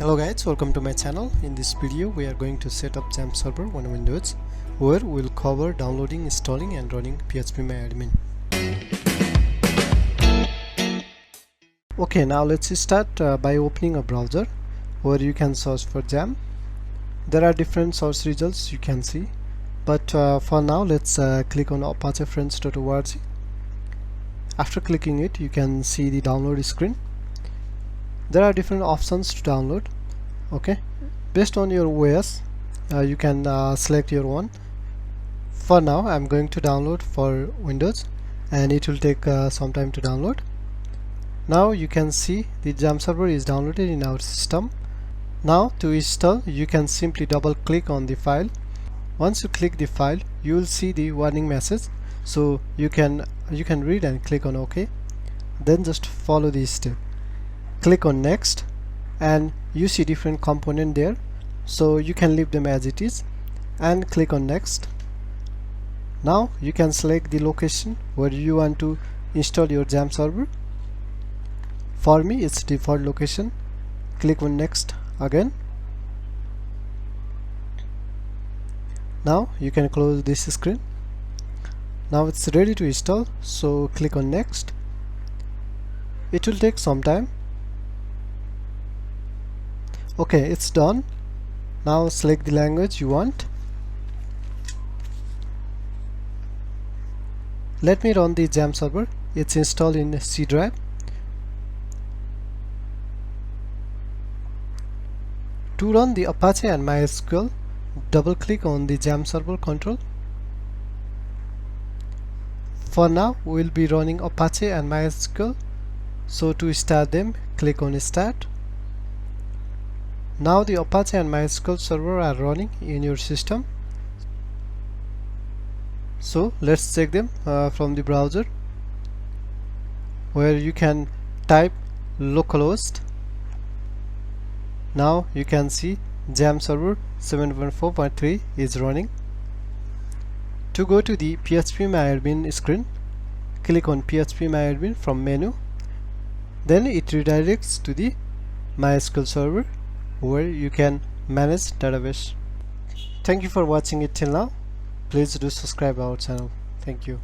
Hello guys, welcome to my channel. In this video we are going to set up XAMPP server on Windows, where we'll cover downloading, installing and running PhpMyadmin. Okay, now let's start by opening a browser where you can search for XAMPP. There are different source results you can see, but for now let's click on apachefriends.org. After clicking it, you can see the download screen. There are different options to download. Okay, based on your OS you can select your one. For now I'm going to download for Windows and it will take some time to download. Now you can see the XAMPP server is downloaded in our system. Now to install, you can simply double click on the file. Once you click the file, you will see the warning message, so you can read and click on OK. Then just follow this step. Click on next and you see different component there, so you can leave them as it is and click on next. Now you can select the location where you want to install your XAMPP server. For me it's default location. Click on next again. Now you can close this screen. Now it's ready to install, so click on next. It will take some time. Okay, it's done. Now select the language you want. Let me run the XAMPP server. It's installed in C drive. To run the Apache and MySQL, double click on the XAMPP server control. For now we will be running Apache and MySQL, so to start them, click on start. Now the Apache and MySQL server are running in your system, so let's check them from the browser, where you can type localhost. Now you can see XAMPP server 7.4.3 is running. To go to the PhpMyadmin screen, click on PhpMyadmin from menu. Then it redirects to the MySQL server, where you can manage database. Thank you for watching it till now. Please do subscribe our channel. Thank you.